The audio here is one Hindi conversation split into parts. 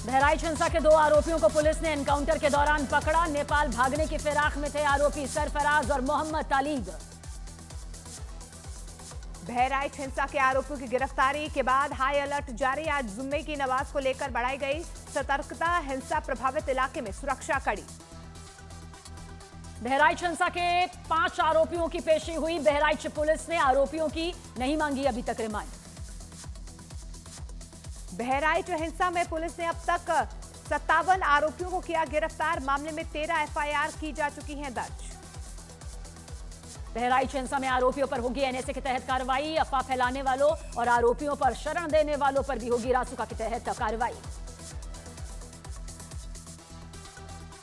बहराइच हिंसा के 2 आरोपियों को पुलिस ने एनकाउंटर के दौरान पकड़ा। नेपाल भागने की फिराक में थे आरोपी सरफराज और मोहम्मद तालिब। बहराइच हिंसा के आरोपियों की गिरफ्तारी के बाद हाई अलर्ट जारी। आज जुम्मे की नमाज को लेकर बढ़ाई गई सतर्कता। हिंसा प्रभावित इलाके में सुरक्षा कड़ी। बहराइच हिंसा के 5 आरोपियों की पेशी हुई। बहराइच पुलिस ने आरोपियों की नहीं मांगी अभी तक रिमांड। बहराइच हिंसा में पुलिस ने अब तक 57 आरोपियों को किया गिरफ्तार। मामले में 13 एफआईआर की जा चुकी हैं दर्ज। बहराइच हिंसा में आरोपियों पर होगी एनएसए के तहत कार्रवाई। अफवाह फैलाने वालों और आरोपियों पर शरण देने वालों पर भी होगी रासुका के तहत कार्रवाई।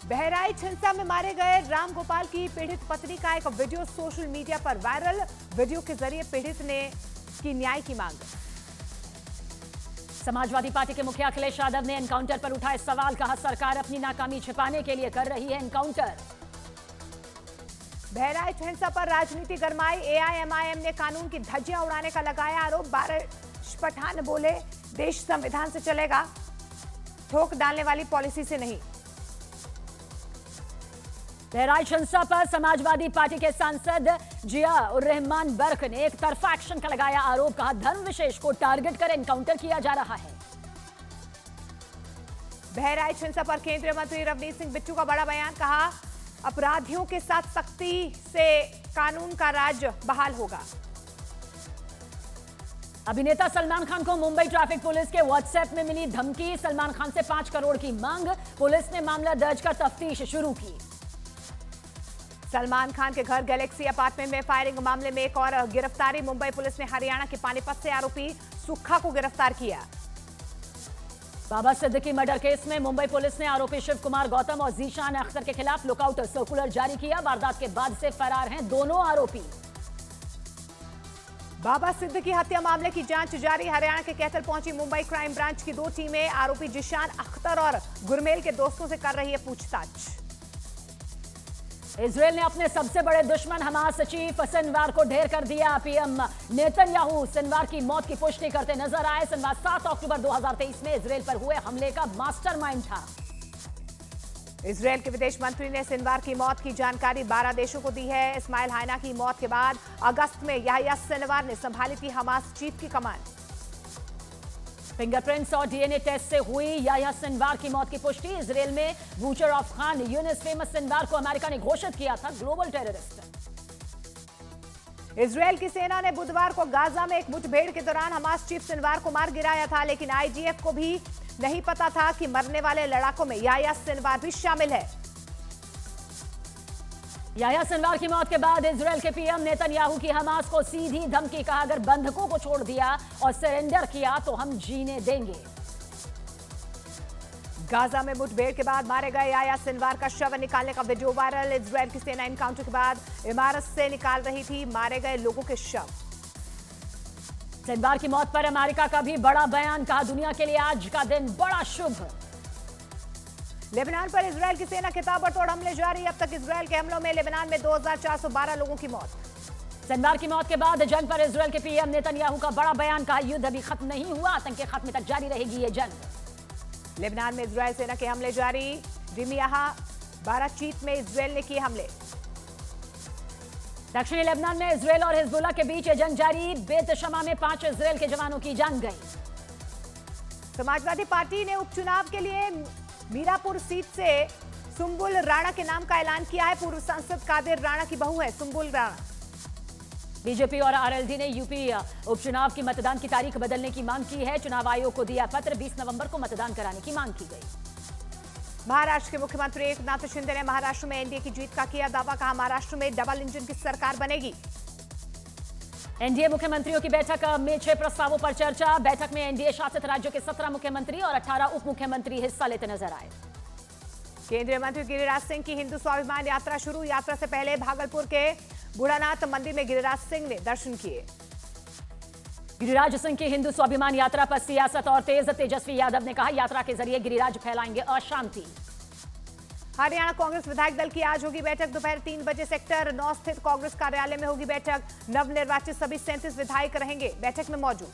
बहराइच हिंसा में मारे गए राम गोपाल की पीड़ित पत्नी का एक वीडियो सोशल मीडिया पर वायरल। वीडियो के जरिए पीड़ित ने की न्याय की मांग। समाजवादी पार्टी के मुखिया अखिलेश यादव ने एनकाउंटर पर उठाए सवाल। कहा सरकार अपनी नाकामी छिपाने के लिए कर रही है एनकाउंटर। बहराइच हिंसा पर राजनीति गरमाई। एआईएमआईएम ने कानून की धज्जियां उड़ाने का लगाया आरोप। बारिश पठान बोले देश संविधान से चलेगा, ठोक डालने वाली पॉलिसी से नहीं। बहराइच हिंसा पर समाजवादी पार्टी के सांसद जिया उर रहमान बर्क ने एक तरफा एक्शन का लगाया आरोप। कहा धर्म विशेष को टारगेट कर एनकाउंटर किया जा रहा है। बहराइच हिंसा पर केंद्रीय मंत्री रवनीत सिंह बिट्टू का बड़ा बयान। कहा अपराधियों के साथ सख्ती से कानून का राज बहाल होगा। अभिनेता सलमान खान को मुंबई ट्रैफिक पुलिस के व्हाट्सएप में मिली धमकी। सलमान खान से 5 करोड़ की मांग। पुलिस ने मामला दर्ज कर तफ्तीश शुरू की। सलमान खान के घर गैलेक्सी अपार्टमेंट में फायरिंग मामले में एक और गिरफ्तारी। मुंबई पुलिस ने हरियाणा के पानीपत से आरोपी सुक्खा को गिरफ्तार किया। बाबा सिद्दीकी मर्डर केस में मुंबई पुलिस ने आरोपी शिव कुमार गौतम और जीशान अख्तर के खिलाफ लुकआउट सर्कुलर जारी किया। वारदात के बाद से फरार हैं दोनों आरोपी। बाबा सिद्दीकी हत्या मामले की जांच जारी। हरियाणा के कैथल पहुंची मुंबई क्राइम ब्रांच की 2 टीमें। आरोपी जीशान अख्तर और गुरमेल के दोस्तों से कर रही है पूछताछ। इजरायल ने अपने सबसे बड़े दुश्मन हमास चीफ सिनवार को ढेर कर दिया। पीएम नेतन्याहू सिनवार की मौत की पुष्टि करते नजर आए। सिनवार 7 अक्टूबर 2023 में इजरायल पर हुए हमले का मास्टरमाइंड था। इजरायल के विदेश मंत्री ने सिनवार की मौत की जानकारी 12 देशों को दी है। इस्माइल हायना की मौत के बाद अगस्त में याह्या सिनवार ने संभाली थी हमास चीफ की कमान। फिंगरप्रिंट्स और डीएनए टेस्ट से हुई याह्या सिनवार की मौत की पुष्टि। इजरायल में butcher of Khan Yunis famous Sinwar को अमेरिका ने घोषित किया था ग्लोबल टेररिस्ट। इजरायल की सेना ने बुधवार को गाजा में एक मुठभेड़ के दौरान हमास चीफ सिनवार को मार गिराया था, लेकिन आईजीएफ को भी नहीं पता था कि मरने वाले लड़ाकों में याह्या सिनवार भी शामिल है। याह्या सिनवार की मौत के बाद इजरायल के पीएम नेतन्याहू की हमास को सीधी धमकी। कहा अगर बंधकों को छोड़ दिया और सरेंडर किया तो हम जीने देंगे। गाजा में मुठभेड़ के बाद मारे गए याह्या सिनवार का शव निकालने का वीडियो वायरल। इजरायल की सेना एनकाउंटर के बाद इमारत से निकाल रही थी मारे गए लोगों के शव। सिनवार की मौत पर अमेरिका का भी बड़ा बयान। कहा दुनिया के लिए आज का दिन बड़ा शुभ। लेबनान पर इजरायल की सेना के ताबड़तोड़ हमले जारी। अब तक इजरायल के हमलों में लेबनान में 2412 लोगों की मौत। सिनवार की मौत के बाद जंग पर इजरायल के पीएम नेतन्याहू का बड़ा बयान। कहा युद्ध अभी खत्म नहीं हुआ, आतंक के खात्मे तक जारी रहेगी ये जंग। लेबनान में इजरायल सेना के हमले जारी। रिमियाहा बाराचीत में इजरायल ने किए हमले। दक्षिणी लेबनान में इजरायल और हिजबुल्लाह के बीच ये जंग जारी। बेतशमा में 5 इजरायल के जवानों की जान गई। समाजवादी पार्टी ने उपचुनाव के लिए मीरापुर सीट से सुम्बुल राणा के नाम का ऐलान किया है। पूर्व सांसद कादिर राणा की बहू है सुम्बुल राणा। बीजेपी और आरएलडी ने यूपी उपचुनाव की मतदान की तारीख बदलने की मांग की है। चुनाव आयोग को दिया पत्र। 20 नवंबर को मतदान कराने की मांग की गई। महाराष्ट्र के मुख्यमंत्री एकनाथ शिंदे ने महाराष्ट्र में एनडीए की जीत का किया दावा। कहा महाराष्ट्र में डबल इंजन की सरकार बनेगी। एनडीए मुख्यमंत्रियों की बैठक में 6 प्रस्तावों पर चर्चा। बैठक में एनडीए शासित राज्यों के 17 मुख्यमंत्री और 18 उप मुख्यमंत्री हिस्सा लेते नजर आए। केंद्रीय मंत्री गिरिराज सिंह की हिंदू स्वाभिमान यात्रा शुरू। यात्रा से पहले भागलपुर के बूढ़ानाथ मंदिर में गिरिराज सिंह ने दर्शन किए। गिरिराज सिंह की हिंदू स्वाभिमान यात्रा पर सियासत और तेज। तेजस्वी यादव ने कहा यात्रा के जरिए गिरिराज फैलाएंगे अशांति। हरियाणा कांग्रेस विधायक दल की आज होगी बैठक। दोपहर 3 बजे सेक्टर 9 स्थित कांग्रेस कार्यालय में होगी बैठक। नवनिर्वाचित सभी 37 विधायक रहेंगे बैठक में मौजूद।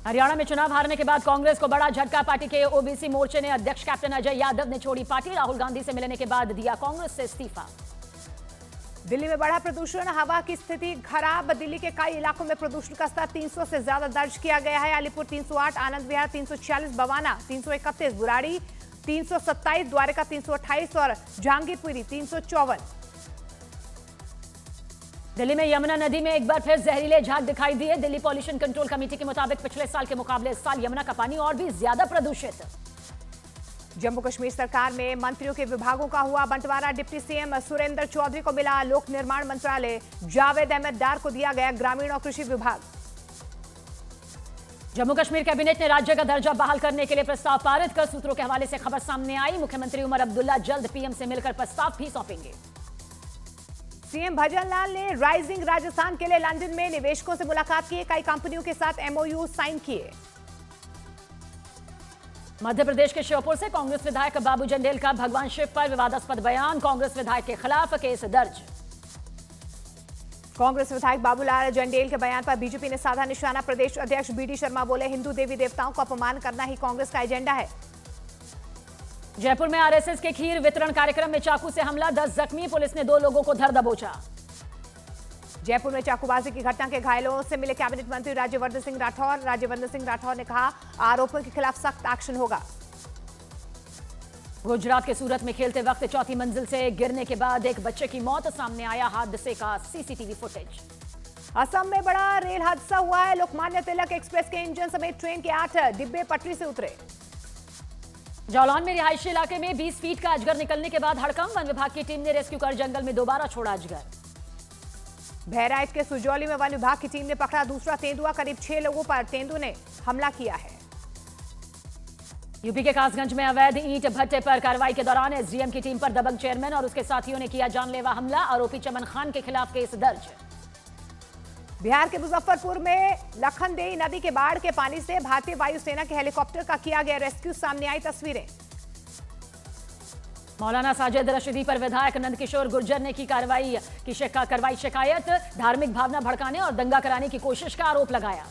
हरियाणा में चुनाव हारने के बाद कांग्रेस को बड़ा झटका। पार्टी के ओबीसी मोर्चे ने अध्यक्ष कैप्टन अजय यादव ने छोड़ी पार्टी। राहुल गांधी से मिलने के बाद दिया कांग्रेस से इस्तीफा। दिल्ली में बढ़ा प्रदूषण, हवा की स्थिति खराब। दिल्ली के कई इलाकों में प्रदूषण का स्तर 300 से ज्यादा दर्ज किया गया है। अलीपुर 308, आनंद विहार 346, बवाना 331, बुराड़ी 327, द्वारका 328 और जहांगीरपुरी 354। दिल्ली में यमुना नदी में एक बार फिर जहरीले झाग दिखाई दिए। दिल्ली पॉल्यूशन कंट्रोल कमेटी के मुताबिक पिछले साल के मुकाबले इस साल यमुना का पानी और भी ज्यादा प्रदूषित। जम्मू कश्मीर सरकार में मंत्रियों के विभागों का हुआ बंटवारा। डिप्टी सीएम सुरेंद्र चौधरी को मिला लोक निर्माण मंत्रालय, जावेद अहमद डार को दिया गया ग्रामीण और कृषि विभाग। जम्मू कश्मीर कैबिनेट ने राज्य का दर्जा बहाल करने के लिए प्रस्ताव पारित कर। सूत्रों के हवाले से खबर सामने आई। मुख्यमंत्री उमर अब्दुल्ला जल्द पीएम से मिलकर प्रस्ताव भी सौंपेंगे। सीएम भजनलाल ने राइजिंग राजस्थान के लिए लंदन में निवेशकों से मुलाकात की। कई कंपनियों के साथ एमओयू साइन किए। मध्य प्रदेश के श्योपुर से कांग्रेस विधायक बाबू जंडेल का भगवान शिव पर विवादास्पद बयान। कांग्रेस विधायक के खिलाफ केस दर्ज। कांग्रेस विधायक बाबूलाल जंडेल के बयान पर बीजेपी ने साधा निशाना। प्रदेश अध्यक्ष बीडी शर्मा बोले, हिंदू देवी देवताओं को अपमान करना ही कांग्रेस का एजेंडा है। जयपुर में आरएसएस के खीर वितरण कार्यक्रम में चाकू से हमला, 10 जख्मी। पुलिस ने 2 लोगों को धर दबोचा। जयपुर में चाकूबाजी की घटना के घायलों से मिले कैबिनेट मंत्री राज्यवर्धन सिंह राठौर। राज्यवर्धन सिंह राठौर ने कहा, आरोपियों के खिलाफ सख्त एक्शन होगा। गुजरात के सूरत में खेलते वक्त 4थी मंजिल से गिरने के बाद एक बच्चे की मौत। सामने आया हादसे का सीसीटीवी फुटेज। असम में बड़ा रेल हादसा हुआ है। लोकमान्य तिलक एक्सप्रेस के इंजन समेत ट्रेन के 8 डिब्बे पटरी से उतरे। जालौन में रिहायशी इलाके में 20 फीट का अजगर निकलने के बाद हड़कंप। वन विभाग की टीम ने रेस्क्यू कर जंगल में दोबारा छोड़ा अजगर। बहराइच के सुजौली में वन विभाग की टीम ने पकड़ा दूसरा तेंदुआ। करीब 6 लोगों पर तेंदुए ने हमला किया है। यूपी के कासगंज में अवैध ईंट भट्टे पर कार्रवाई के दौरान एसडीएम की टीम पर दबंग चेयरमैन और उसके साथियों ने किया जानलेवा हमला। आरोपी चमन खान के खिलाफ केस दर्ज। बिहार के मुजफ्फरपुर में लखनदेई नदी के बाढ़ के पानी से भारतीय वायुसेना के हेलीकॉप्टर का किया गया रेस्क्यू। सामने आई तस्वीरें। मौलाना साजिद रशीदी पर विधायक नंदकिशोर गुर्जर ने की करवाई शिकायत। धार्मिक भावना भड़काने और दंगा कराने की कोशिश का आरोप लगाया।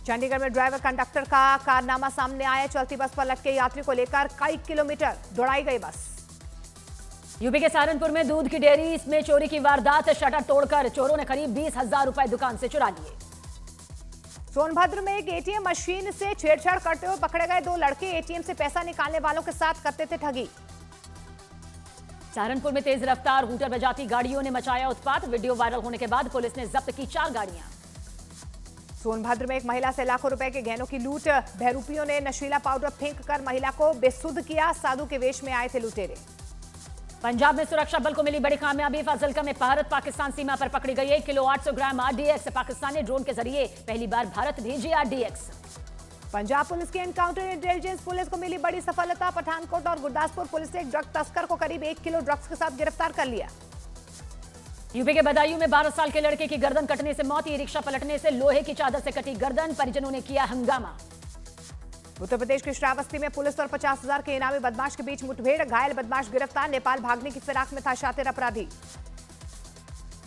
चंडीगढ़ में ड्राइवर कंडक्टर का कारनामा सामने आया। चलती बस पर लटके यात्री को लेकर कई किलोमीटर दौड़ाई गई बस। यूपी के सहारनपुर में दूध की डेयरी में चोरी की वारदात। शटर तोड़कर चोरों ने करीब 20,000 रुपए दुकान से चुरा लिए। सोनभद्र में एक एटीएम मशीन से छेड़छाड़ करते हुए पकड़े गए 2 लड़के। एटीएम से पैसा निकालने वालों के साथ करते थे ठगी। सहारनपुर में तेज रफ्तार हूटर बजाती गाड़ियों ने मचाया उत्पात। वीडियो वायरल होने के बाद पुलिस ने जब्त की 4 गाड़ियां। सोनभद्र में एक महिला से लाखों रुपए के गहनों की लूट। बहरूपियों ने नशीला पाउडर फेंक कर महिला को बेसुध किया। साधु के वेश में आए थे लुटेरे। पंजाब में सुरक्षा बल को मिली बड़ी कामयाबी। फाजिल्का में भारत पाकिस्तान सीमा पर पकड़ी गई 1 किलो 800 ग्राम आरडीएक्स। पाकिस्तान ने ड्रोन के जरिए पहली बार भारत भेजी आरडीएक्स। पंजाब पुलिस के एनकाउंटर इंटेलिजेंस पुलिस को मिली बड़ी सफलता। पठानकोट और गुरदासपुर पुलिस ने एक ड्रग तस्कर को करीब 1 किलो ड्रग्स के साथ गिरफ्तार कर लिया। यूपी के बदायूं में 12 साल के लड़के की गर्दन कटने से मौत। ई रिक्शा पलटने से लोहे की चादर से कटी गर्दन। परिजनों ने किया हंगामा। उत्तर प्रदेश के श्रावस्ती में पुलिस और 50,000 के इनामी बदमाश के बीच मुठभेड़। घायल बदमाश गिरफ्तार। नेपाल भागने की फिराक में था शातिर अपराधी।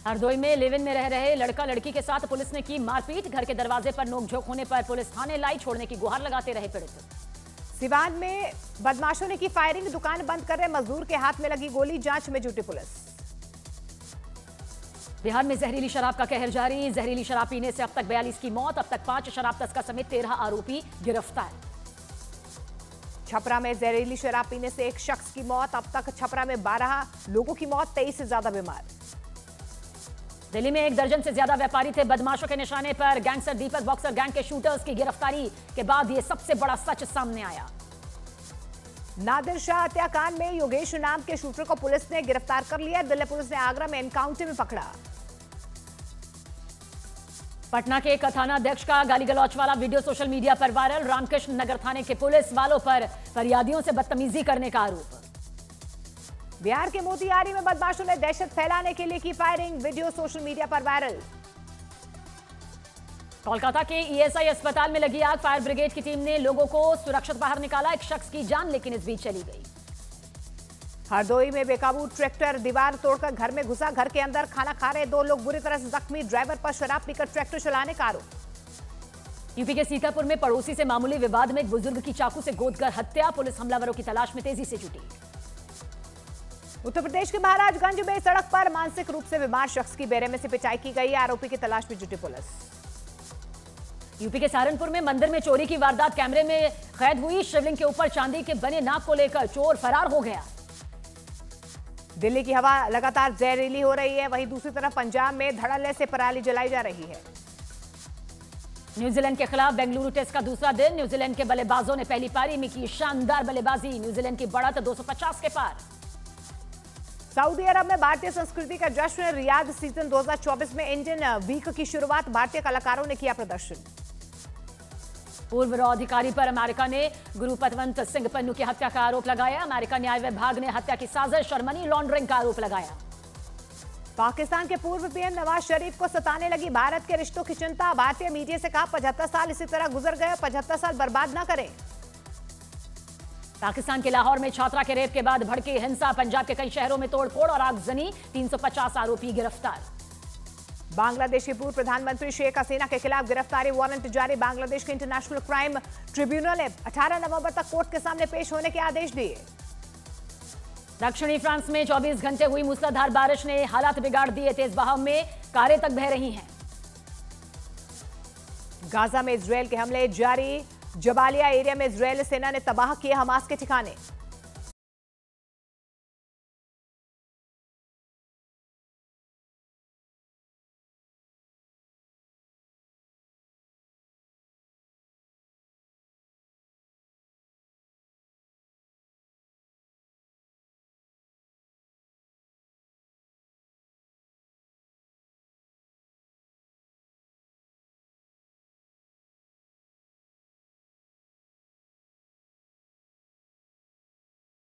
हरदोई में लिव इन में रह रहे लड़का लड़की के साथ पुलिस ने की मारपीट। घर के दरवाजे पर नोकझोंक होने पर पुलिस थाने लाई। छोड़ने की गुहार लगाते रहे पीड़ित। सिवान में बदमाशों ने की फायरिंग। दुकान बंद कर रहे मजदूर के हाथ में लगी गोली। जांच में जुटी पुलिस। बिहार में जहरीली शराब का कहर जारी। जहरीली शराब पीने से अब तक 42 की मौत। अब तक 5 शराब तस्कर समेत 13 आरोपी गिरफ्तार। छपरा में जहरीली शराब पीने से एक शख्स की मौत। अब तक छपरा में 12 लोगों की मौत, 23 से ज्यादा बीमार। दिल्ली में 1 दर्जन से ज्यादा व्यापारी थे बदमाशों के निशाने पर। गैंगस्टर दीपक बॉक्सर गैंग के शूटर्स की गिरफ्तारी के बाद यह सबसे बड़ा सच सामने आया। नादिर शाह हत्याकांड में योगेश नाम के शूटर को पुलिस ने गिरफ्तार कर लिया। दिल्ली पुलिस ने आगरा में एनकाउंटर में पकड़ा। पटना के एक थानाध्यक्ष का गाली गलौच वाला वीडियो सोशल मीडिया पर वायरल। रामकृष्ण नगर थाने के पुलिस वालों पर फरियादियों से बदतमीजी करने का आरोप। बिहार के मोतिहारी में बदमाशों ने दहशत फैलाने के लिए की फायरिंग। वीडियो सोशल मीडिया पर वायरल। कोलकाता के ईएसआई अस्पताल में लगी आग। फायर ब्रिगेड की टीम ने लोगों को सुरक्षित बाहर निकाला। एक शख्स की जान लेकिन इस बीच चली गई। हरदोई में बेकाबू ट्रैक्टर दीवार तोड़कर घर में घुसा। घर के अंदर खाना खा रहे 2 लोग बुरी तरह से जख्मी। ड्राइवर पर शराब पीकर ट्रैक्टर चलाने का आरोप। यूपी के सीतापुर में पड़ोसी से मामूली विवाद में एक बुजुर्ग की चाकू से गोदकर हत्या, पुलिस हमलावरों की तलाश में तेजी से जुटी। उत्तर प्रदेश के महाराजगंज में सड़क पर मानसिक रूप से बीमार शख्स की बेरहमी से पिटाई की गई। आरोपी की तलाश में जुटी पुलिस। यूपी के सहारनपुर में मंदिर में चोरी की वारदात कैमरे में कैद हुई। शिवलिंग के ऊपर चांदी के बने नाग को लेकर चोर फरार हो गया। दिल्ली की हवा लगातार जहरीली हो रही है, वहीं दूसरी तरफ पंजाब में धड़ल्ले से पराली जलाई जा रही है। न्यूजीलैंड के खिलाफ बेंगलुरु टेस्ट का दूसरा दिन। न्यूजीलैंड के बल्लेबाजों ने पहली पारी में की शानदार बल्लेबाजी। न्यूजीलैंड की बढ़त 250 के पार। सऊदी अरब में भारतीय संस्कृति का जश्न। रियाद सीजन 2024 में इंडियन वीक की शुरुआत। भारतीय कलाकारों ने किया प्रदर्शन। पूर्व रॉ अधिकारी पर अमेरिका ने गुरुपतवंत सिंह पन्नू की हत्या का आरोप लगाया। अमेरिका न्याय विभाग ने हत्या की साजिश और मनी लॉन्ड्रिंग का आरोप लगाया। पाकिस्तान के पूर्व पीएम नवाज शरीफ को सताने लगी भारत के रिश्तों की चिंता। भारतीय मीडिया से कहा 75 साल इसी तरह गुजर गए, 75 साल बर्बाद ना करें। पाकिस्तान के लाहौर में छात्रा के रेप के बाद भड़की हिंसा। पंजाब के कई शहरों में तोड़फोड़ और आगजनी। 350 आरोपी गिरफ्तार। बांग्लादेश के पूर्व प्रधानमंत्री शेख हसीना के खिलाफ गिरफ्तारी वारंट जारी। बांग्लादेश के इंटरनेशनल क्राइम ट्रिब्यूनल ने 18 नवंबर तक कोर्ट के सामने पेश होने के आदेश दिए। दक्षिणी फ्रांस में 24 घंटे हुई मूसलाधार बारिश ने हालात बिगाड़ दिए। तेज बहाव में कारें तक बह रही हैं। गाजा में इजरायल के हमले जारी। जबालिया एरिया में इजरायली सेना ने तबाह किए हमास के ठिकाने।